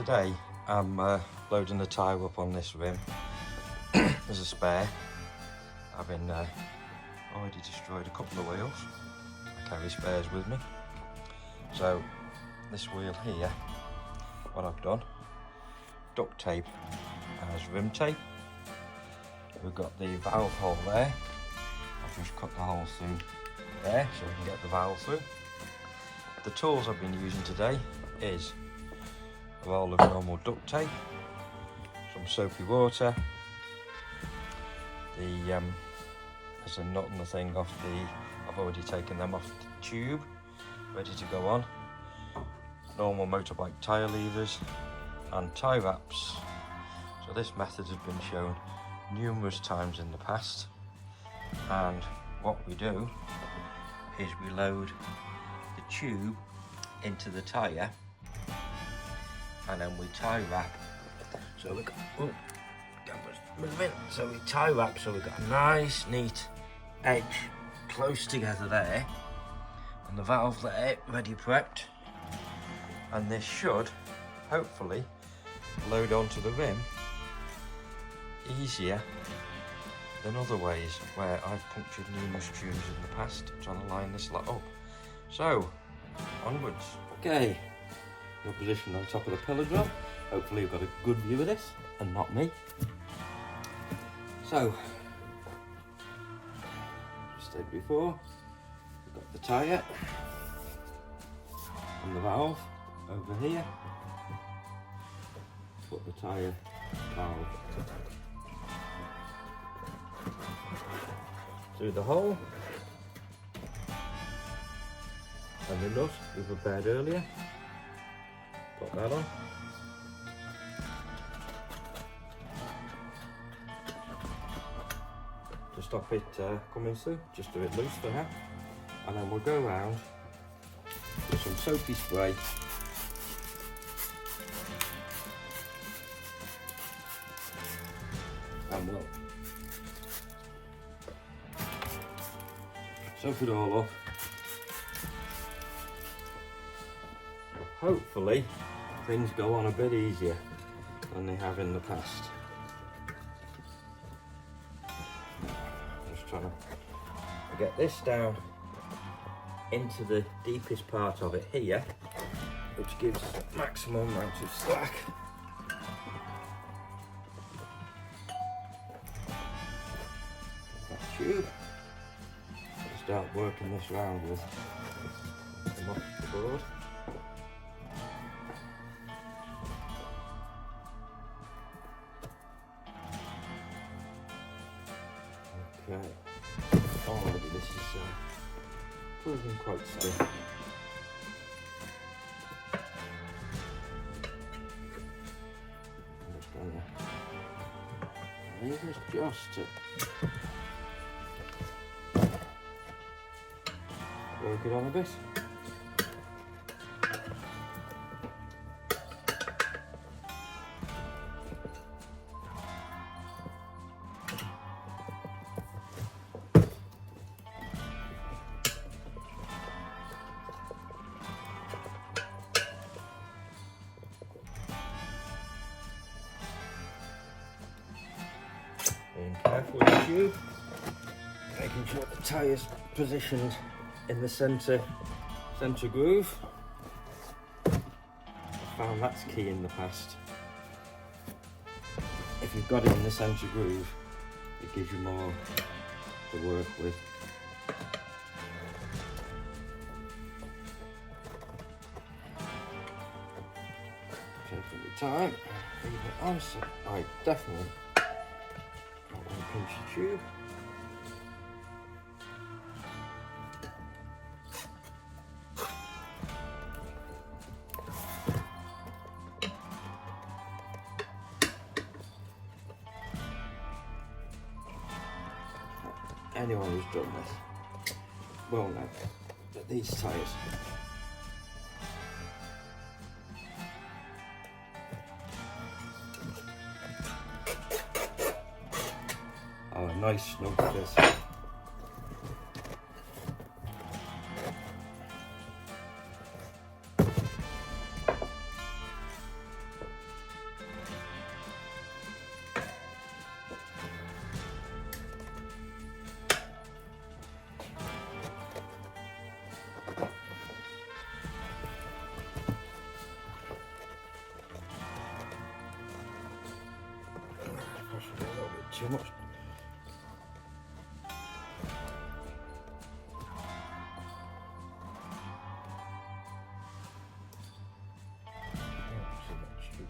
today I'm loading the tyre up on this rim. There's a spare. Having already destroyed a couple of wheels. I carry spares with me. So this wheel here, what I've done, duct tape as rim tape. We've got the valve hole there. I've just cut the hole through there so we can get the valve through. The tools I've been using today is a roll of normal duct tape, some soapy water, there's a nut and the thing off I've already taken them off the tube, ready to go on, normal motorbike tyre levers and tie wraps. So this method has been shown numerous times in the past, and what we do is we load the tube into the tyre and then we tie wrap. So we got, so we tie wrap so we've got a nice neat edge close together there, and the valve there ready prepped, and this should hopefully load onto the rim easier than other ways where I've punctured numerous tubes in the past trying to line this lot up. So onwards. Okay, you're positioned on top of the pillar drum. Hopefully you've got a good view of this and not me. So, just did before, we've got the tyre and the valve over here. Put the tyre valve through the hole, and the nut we prepared earlier. Put that on. To stop it coming through, just do it loose for now. And then we'll go around with some soapy spray. And we'll soap it all up. Hopefully things go on a bit easier than they have in the past. Just trying to get this down into the deepest part of it here, which gives maximum amount of slack. That tube. Start working this round with the board. Okay, already this is proving quite stiff. I'm just going to leave this just to work it on a bit. Being careful with the tube, making sure the tyre's positioned in the centre groove. I found that's key in the past. If you've got it in the centre groove, it gives you more to work with. Taking the time, leave it on, so I definitely don't want to pinch the tube. Anyone who's done this will know that these tyres are a nice snug fit. so much.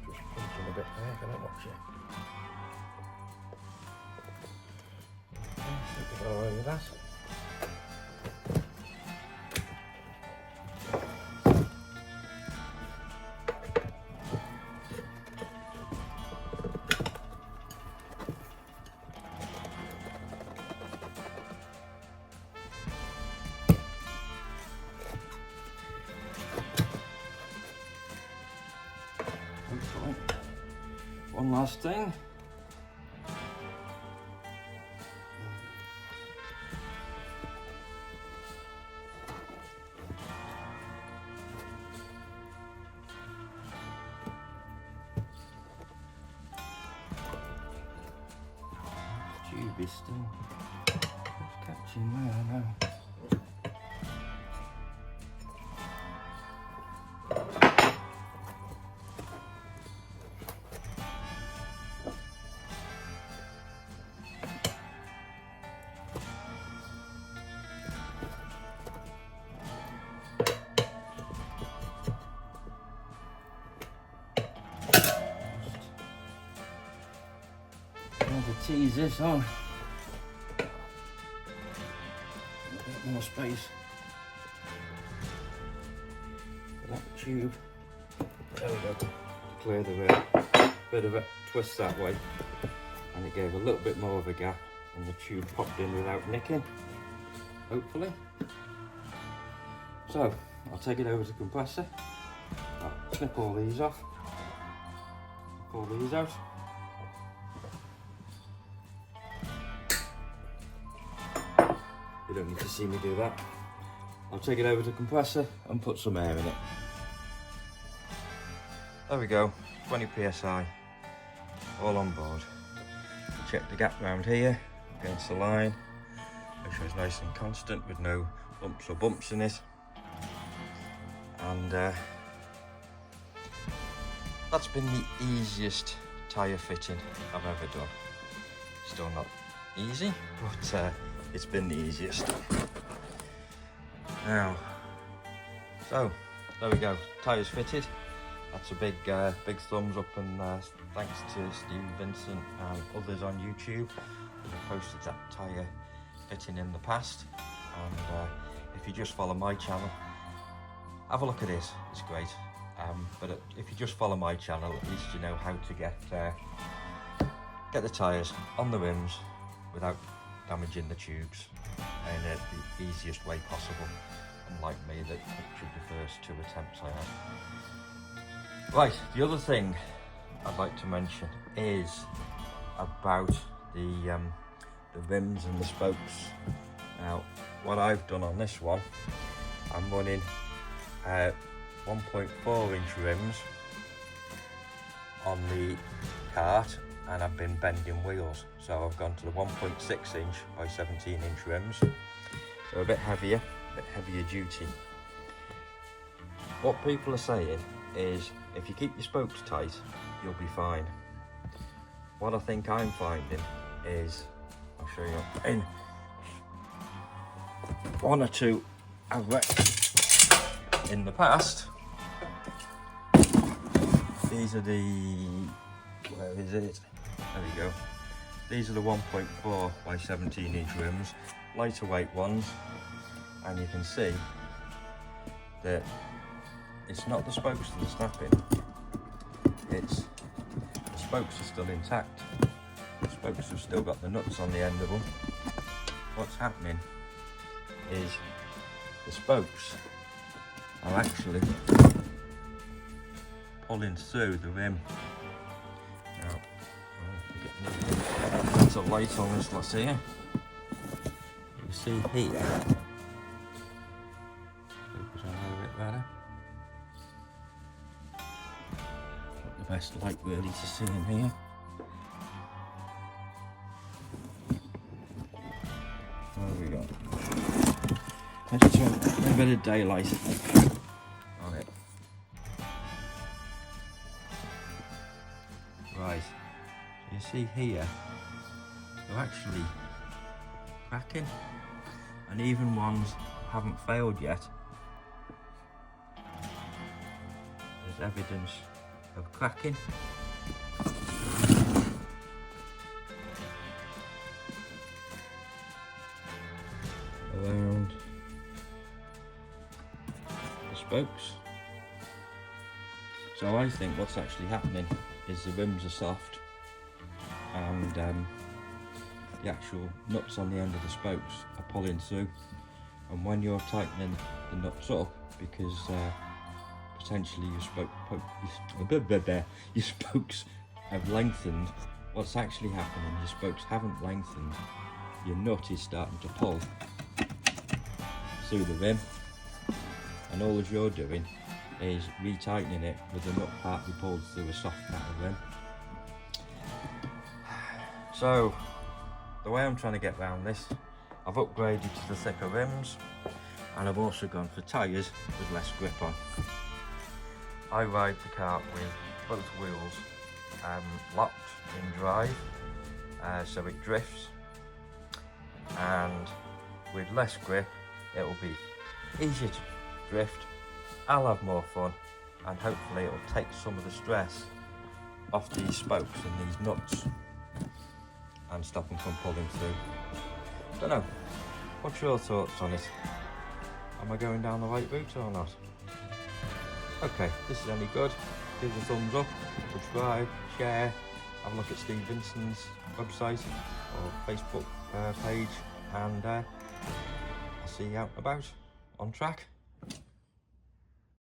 Just pinching a bit there, can I watch it? Okay, I think we got away with that. One last thing. Tube is still catching there now. To tease this on a bit more space for that tube. There we go. To clear the way. Bit of a twist that way, and it gave a little bit more of a gap, and the tube popped in without nicking, hopefully. So I'll take it over to the compressor. I'll snip all these off, pull these out. You don't need to see me do that. I'll take it over to the compressor and put some air in it. There we go, 20 psi, all on board. Check the gap round here against the line. Make sure it's nice and constant with no lumps or bumps in it. And that's been the easiest tyre fitting I've ever done. Still not easy, but it's been the easiest. Now, so there we go, tyres fitted. That's a big thumbs up, and thanks to Steve, Vincent and others on YouTube that have posted that tyre fitting in the past. And if you just follow my channel, have a look at it, it's great. But if you just follow my channel, at least you know how to get the tyres on the rims without damaging the tubes in the easiest way possible, unlike me that pictured the first 2 attempts I had. Right, the other thing I'd like to mention is about the rims and the spokes. Now, what I've done on this one, I'm running 1.4 inch rims on the kart, and I've been bending wheels, so I've gone to the 1.6 inch by 17 inch rims. They're a bit heavier duty. What people are saying is if you keep your spokes tight, you'll be fine. What I think I'm finding is, I'll show you in 1 or 2 I've wrecked in the past. These are the, where is it? There we go. These are the 1.4 by 17 inch rims, lighter weight ones, and you can see that it's not the spokes that are snapping, it's the spokes are still intact. The spokes have still got the nuts on the end of them. What's happening is the spokes are actually pulling through the rim. Now, that's a light on this lot here. You see here, focus on a little bit better. Not the best light really to see in here. What have we got? Let's try a bit of daylight on it. Right, so you see here, they're actually cracking, and even ones haven't failed yet. There's evidence of cracking. Around the spokes. So I think what's actually happening is the rims are soft, and the actual nuts on the end of the spokes are pulling through, and when you're tightening the nuts up, because potentially your spokes have lengthened, what's actually happening, your spokes haven't lengthened, your nut is starting to pull through the rim, and all that you're doing is retightening it with the nut part you pulled through a soft part of rim. So the way I'm trying to get around this, I've upgraded to the thicker rims, and I've also gone for tyres with less grip on. I ride the kart with both wheels locked in drive, so it drifts, and with less grip it'll be easier to drift, I'll have more fun, and hopefully it'll take some of the stress off these spokes and these nuts and stop them from pulling through. Don't know, what's your thoughts on it? Am I going down the right route or not? Okay, if this is any good, give us a thumbs up, subscribe, share, have a look at Steve Vincent's website or Facebook page, and I'll see you out and about on track.